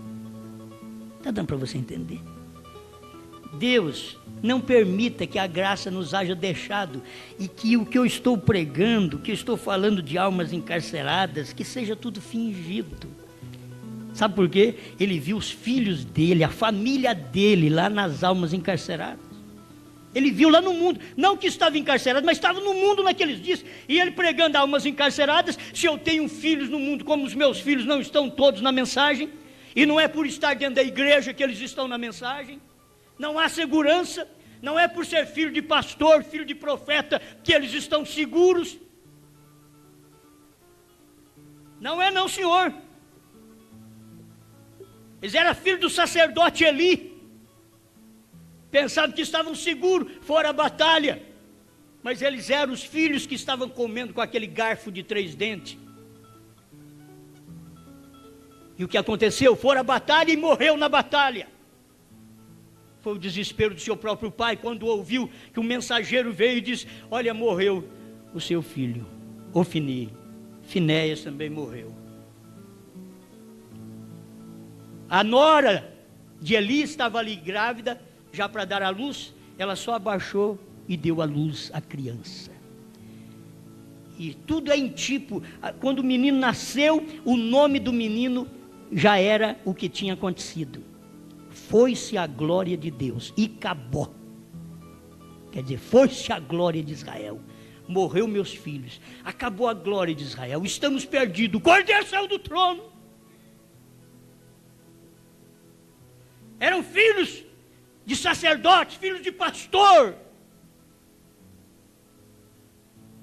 Está dando para você entender? Deus, não permita que a graça nos haja deixado, e que o que eu estou pregando, que eu estou falando de almas encarceradas, que seja tudo fingido. Sabe por quê? Ele viu os filhos dele, a família dele lá nas almas encarceradas. Ele viu lá no mundo, não que estava encarcerado, mas estava no mundo naqueles dias, e ele pregando almas encarceradas. Se eu tenho filhos no mundo, como os meus filhos não estão todos na mensagem, E não é por estar dentro da igreja que eles estão na mensagem. Não há segurança. Não é por ser filho de pastor, filho de profeta, que eles estão seguros. Não é não, senhor. Eles eram filhos do sacerdote Eli. Pensavam que estavam seguros, foram à batalha. Mas eles eram os filhos que estavam comendo com aquele garfo de 3 dentes. E o que aconteceu? Foram à batalha e morreu na batalha. Foi o desespero do seu próprio pai, quando ouviu que o mensageiro veio e disse: olha, morreu o seu filho, Ofni. Finéias também morreu. A nora de Eli estava ali grávida, já para dar à luz. Ela só abaixou e deu à luz a criança. E tudo é em tipo. Quando o menino nasceu, o nome do menino já era o que tinha acontecido. Foi-se a glória de Deus e acabou. Quer dizer, foi-se a glória de Israel. Morreu meus filhos, acabou a glória de Israel, estamos perdidos. O Cordeiro saiu do trono. Eram filhos de sacerdotes, filhos de pastor.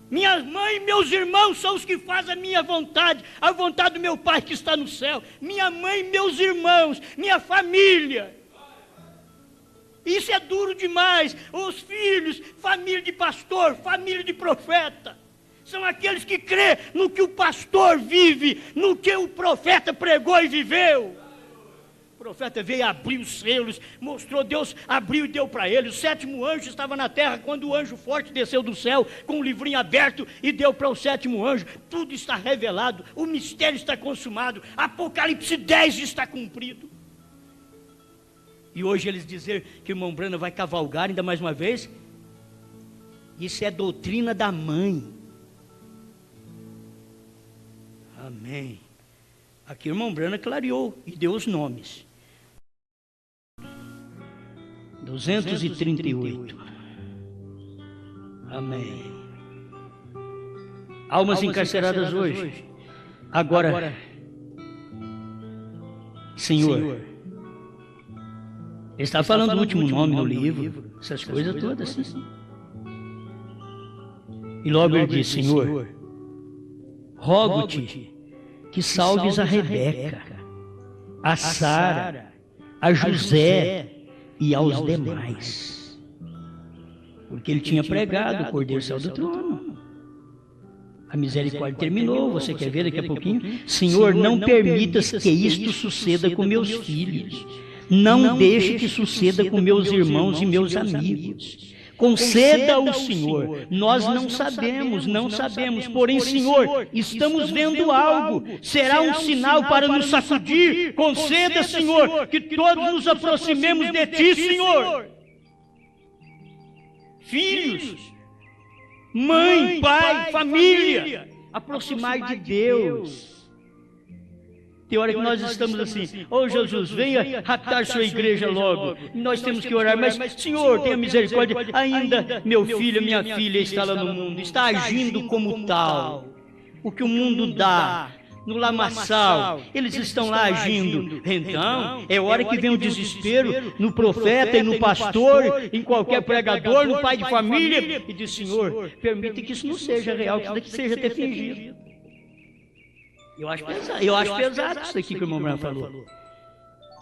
Minha mãe e meus irmãos são os que fazem a minha vontade, a vontade do meu Pai que está no céu. Minha mãe e meus irmãos, minha família. Isso é duro demais. Os filhos, família de pastor, família de profeta, são aqueles que crêem no que o pastor vive, no que o profeta pregou e viveu. O profeta veio abrir os selos, mostrou, Deus abriu e deu para ele. O 7º anjo estava na terra quando o anjo forte desceu do céu com o livrinho aberto e deu para o 7º anjo. Tudo está revelado, o mistério está consumado, Apocalipse 10 está cumprido. E hoje eles dizem que o irmão Branham vai cavalgar ainda mais uma vez. Isso é doutrina da mãe. Amém. Aqui o irmão Branham clareou e deu os nomes. 238. Amém. Almas encarceradas hoje. Agora, Senhor, ele está falando do último nome no livro, essas coisas todas assim. E logo ele diz: Senhor, rogo-te que salves a Rebeca, a Sara, a José e aos demais. Porque ele tinha pregado, o Cordeiro saiu do trono. A misericórdia terminou, você quer ver daqui a pouquinho? Senhor, não permitas que isto suceda com meus filhos. Não deixe que suceda com meus irmãos e meus amigos. Conceda-o, Senhor. Nós não sabemos, porém, Senhor, estamos vendo algo. Será um sinal para nos sacudir. Conceda, Senhor, que todos nos aproximemos de Ti, Senhor. Filhos, mãe, pai, família, aproximar de Deus. Tem hora que nós estamos assim: ô Jesus, venha raptar sua igreja logo. Nós temos que orar, mas Senhor, tenha misericórdia. Ainda meu filho, minha filha está lá no mundo, está agindo como tal. O que o mundo dá, no lamaçal, eles estão lá agindo. Então, é hora que vem o desespero no profeta e no pastor, em qualquer pregador, no pai de família, e diz: Senhor, permite que isso não seja real, que isso daqui seja até fingido. Eu acho pesado isso aqui que o irmão Branham falou.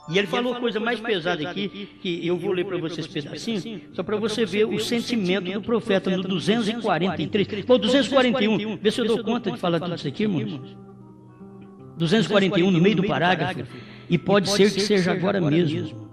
E ele falou coisa mais pesada aqui, que eu vou ler para vocês pedacinhos, só para você ver o sentimento do profeta no 243. Ou 241, vê se eu dou conta de falar tudo isso aqui, irmãos. 241, no meio do parágrafo, e pode ser que seja agora mesmo.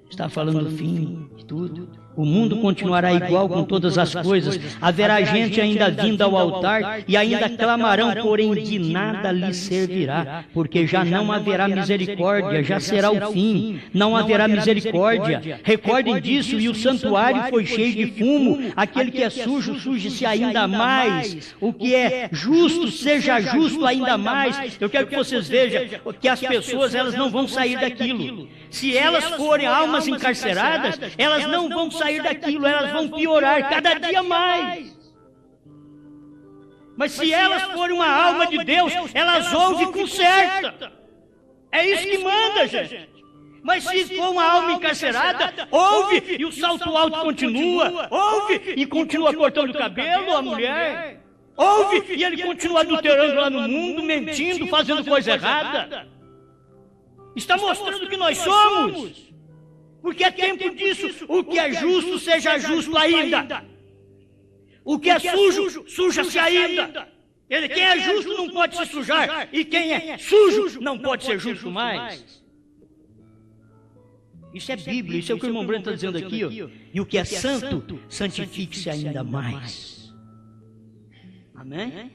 Está falando do fim de tudo. O mundo continuará igual com todas as coisas. Haverá gente ainda vinda ao altar e ainda clamarão, porém de nada lhes servirá, porque já não haverá misericórdia, já será o fim. Não haverá misericórdia. Recordem disso, e o santuário foi cheio de fumo. Aquele que é sujo, suje-se ainda mais. O que é justo, seja justo ainda mais. Eu quero que vocês vejam que as pessoas, elas não vão sair daquilo. Se elas forem almas encarceradas, elas não vão sair daquilo, elas vão piorar cada dia mais. Mas se elas forem uma alma de Deus, elas ouvem e consertam. É isso que manda, gente. Mas se for uma alma encarcerada, ouve e o salto alto continua. Ouve e continua cortando o cabelo, a mulher. Ouve e ele continua adulterando lá no mundo, mentindo, fazendo coisa errada. Está mostrando que nós somos. Porque é tempo disso. O que é justo, seja justo ainda. O que é sujo, suja-se ainda. Quem é justo não pode se sujar. E quem é sujo não pode ser justo mais. Isso é Bíblia, isso é o que o irmão Breno está dizendo aqui. Ó. E o que é santo, santifique-se ainda mais. Amém?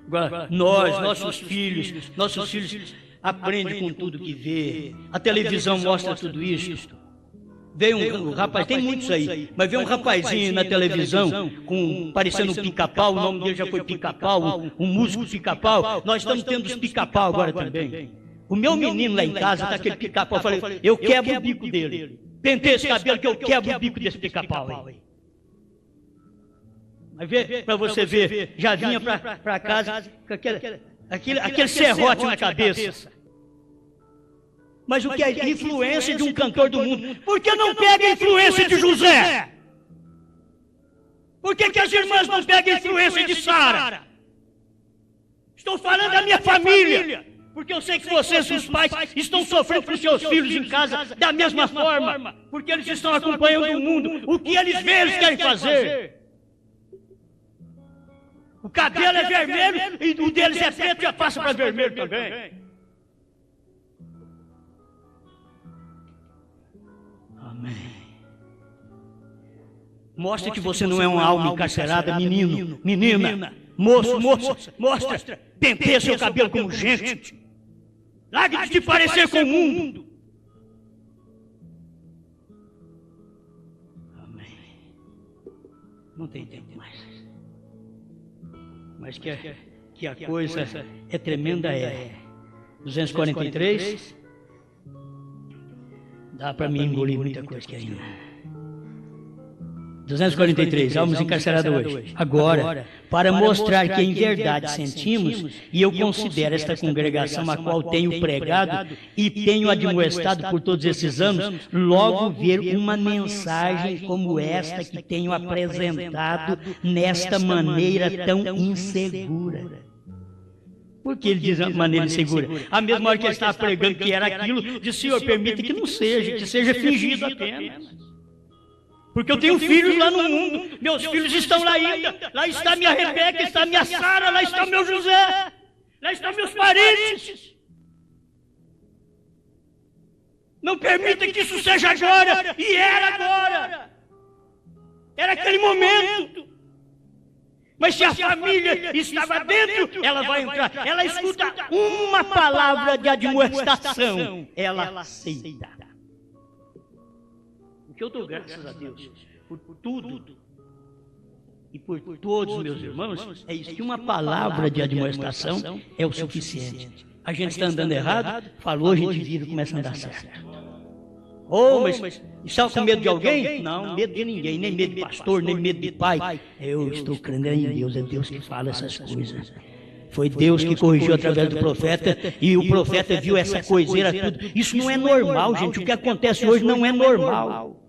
Agora, nossos filhos aprendem com tudo que vê. A televisão mostra tudo isso. Vem um rapaz, tem muitos aí, mas vê um rapazinho na televisão parecendo um pica-pau, o nome dele já foi Pica-Pau, um músico Pica-Pau. Nós estamos tendo os Pica-Pau agora também. O meu menino lá em casa está aquele Pica-Pau, eu falei, eu quebro o bico dele. Pentei esse cabelo que eu quebro o bico desse Pica-Pau aí. Mas vê, para você ver, já vinha para casa com aquele serrote na cabeça. Mas o que é a influência de um cantor do mundo? Por que não pega a influência de José? Por que as irmãs não pegam a influência de Sara? Estou falando da minha família. Porque eu sei que vocês, os pais, estão sofrendo com os seus filhos em casa da mesma forma. Porque eles estão acompanhando o mundo. O que eles veem, eles querem fazer. O cabelo é vermelho e o deles é preto, já passa para vermelho também. Amém. Mostra que você não é uma alma encarcerada, menino, menina, moço, mostra. Penteia seu cabelo como gente. Largue de te parecer com o mundo. Amém. Não tem tempo mais. Mas que a coisa é tremenda, é. 243. Dá para mim engolir muita coisa aqui ainda. 243, almas encarceradas hoje. Agora, para mostrar que em verdade sentimos, e eu considero esta congregação a qual tenho pregado e tenho admoestado por todos esses anos, logo ver uma mensagem como esta que tenho apresentado nesta maneira tão insegura. Por que ele diz de maneira insegura? A mesma hora que ele estava pregando que era aquilo, disse, Senhor, permita que não seja, que seja fingido apenas. Porque eu tenho filhos lá no mundo, meus filhos estão lá ainda. Lá está minha Rebeca, está minha Sara, lá está meu José, lá estão meus parentes. Não permita que isso seja agora, e era agora. Era aquele momento. Mas se a família estava dentro, ela vai entrar. Ela escuta uma palavra de admoestação, ela aceita. Que eu dou graças a Deus por tudo e por todos os meus irmãos, é isso, que uma palavra de admoestação é o suficiente. A gente está andando errado, falou, a gente vira e começa a andar certo. Oh, mas está com medo de alguém? Não, medo de ninguém, nem medo de pastor, nem medo de pai. Eu estou crendo em Deus, é Deus que fala essas coisas. Foi Deus que corrigiu através do profeta, e o profeta viu essa coiseira tudo. Isso não é normal, gente, o que acontece hoje não é normal.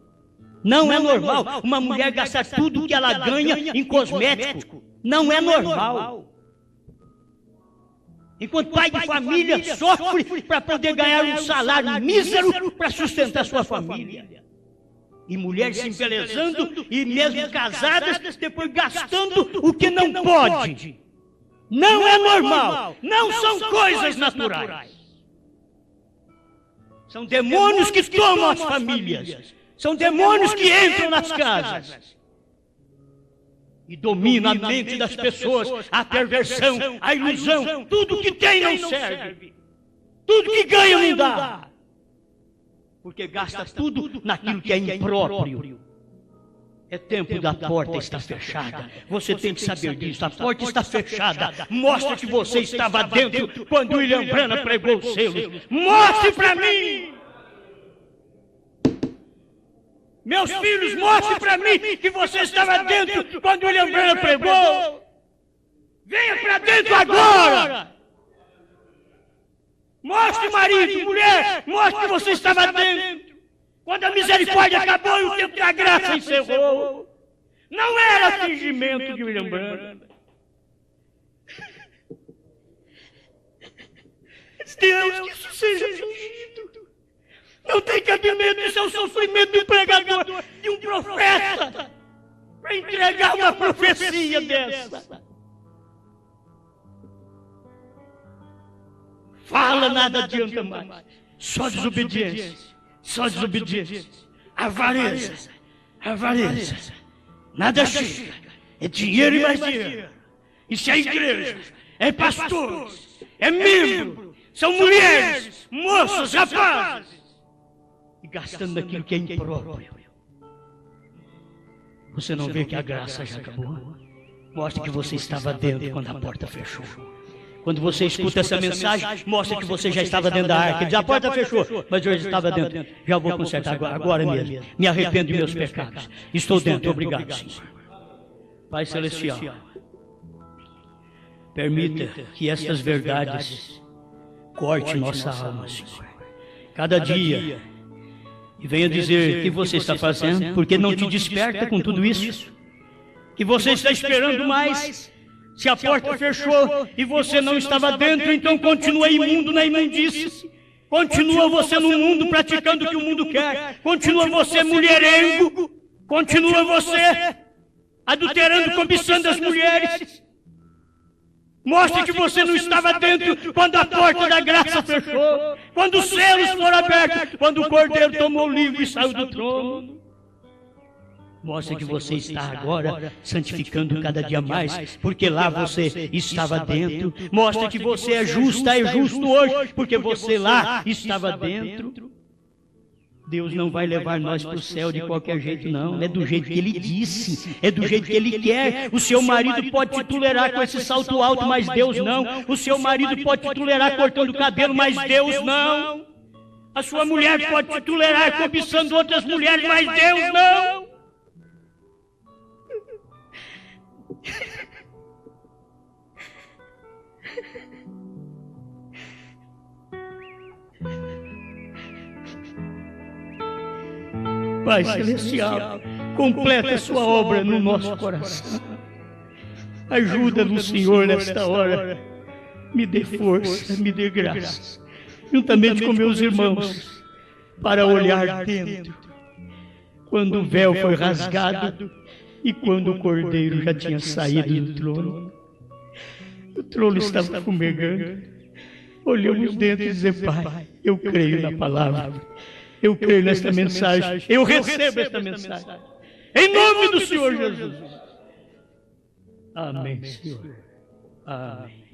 Não é normal uma mulher gastar tudo que ela ganha em cosmético. Não é normal. Enquanto pai de família sofre para poder ganhar um salário mísero para sustentar sua família. E mulheres se embelezando e mesmo casadas, depois gastando o que não pode. Não é normal. Não são coisas naturais. São demônios que tomam as famílias. São demônios que entram nas casas e dominam a mente das pessoas, a perversão, a ilusão, tudo que tem não serve, tudo que ganha não dá, porque gasta tudo naquilo que é impróprio. É tempo da porta estar fechada, você tem que saber disso, a porta está fechada, mostra que você estava dentro quando William Branham pregou os selos, mostre para mim! Meus filhos, mostre para mim que você estava dentro quando William Branham pregou. Venha para dentro agora. Mostre, marido, mulher, mostre que você estava dentro. Quando a misericórdia acabou e o tempo da graça encerrou. Não era fingimento de lembrança. Deus, que isso seja fingido. Não tem cabimento, isso é o sofrimento de um pregador, de um profeta, para entregar uma profecia dessa. Fala, nada adianta mais. Só desobediência, só desobediência. Avareza, avareza. Nada chega. É dinheiro e mais dinheiro. Isso é igreja, é pastores, é membro, são mulheres, moças, rapazes. E gastando naquilo que é impróprio. Você não vê que a graça já acabou? Mostre que você estava dentro quando a porta fechou. Quando você escuta essa mensagem, mostra que você já estava dentro da arca. Diz, a porta fechou, mas eu já estava dentro. Já vou consertar agora mesmo. Me arrependo de meus pecados. Estou dentro, obrigado, Senhor. Pai Celestial, permita que estas verdades corte nossa alma, Senhor. Cada dia. E venha dizer o que você está fazendo, porque não te desperta com tudo isso. Que você está esperando mais. Se a porta fechou e você não estava dentro, então continua imundo na imundície. Continua você no mundo praticando o que o mundo quer. Continua você mulherengo. Continua você adulterando, cobiçando as mulheres. Mostre que você não estava dentro quando a porta da graça fechou. Quando os selos foram abertos. Quando o Cordeiro tomou o livro e saiu do trono. Mostre que você está agora santificando cada dia mais, porque lá você estava dentro. Mostre que você é justo hoje, porque você lá estava dentro. Deus não vai levar nós para o céu de qualquer jeito, não. É do jeito que Ele disse, é do jeito que Ele quer. O seu marido pode te tolerar com esse salto alto, mas Deus não. O seu marido pode te tolerar cortando o cabelo, mas Deus não. A sua mulher pode te tolerar cobiçando outras mulheres, mas Deus não. Pai Celestial, completa a sua obra no nosso coração. Ajuda-nos, Senhor, nesta hora. Me dê força, me dê graça, juntamente com meus irmãos, para olhar dentro. Quando o véu foi rasgado e quando o Cordeiro já tinha saído do trono. O trono estava fumegando. Olhamos dentro e dizemos, Pai, eu creio na palavra. Eu creio nesta mensagem. Eu recebo esta mensagem. Em nome do Senhor Jesus. Amém, Senhor. Amém.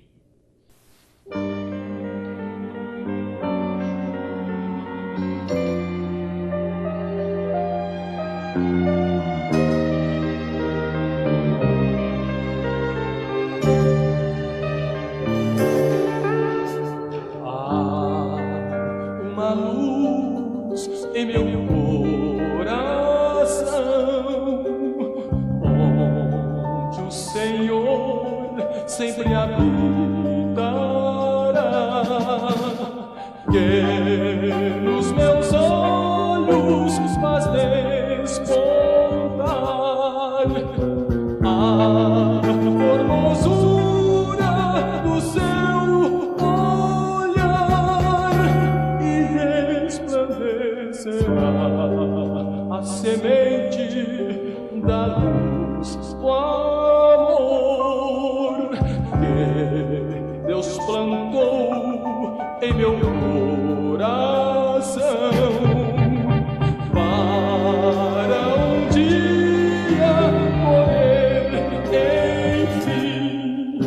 Em meu coração, onde o Senhor sempre habitará, que nos meus olhos faz despontar a formosura do seu olhar e resplandecerá a semente da luz do amor que Deus plantou em meu coração para um dia colher enfim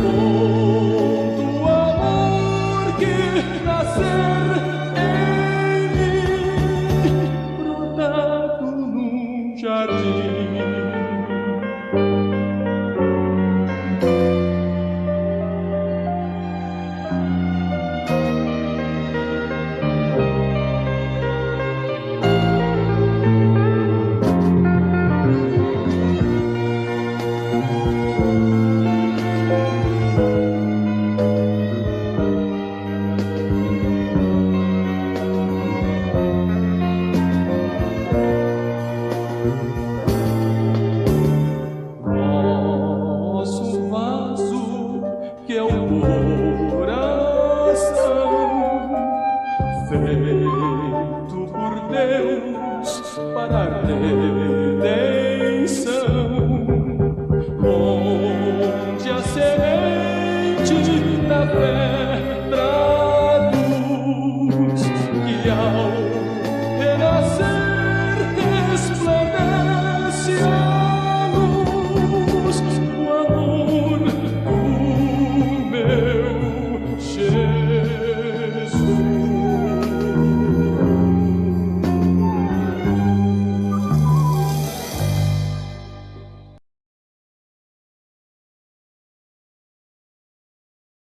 todo o amor que nascer em mim, brotado num jardim. para arder.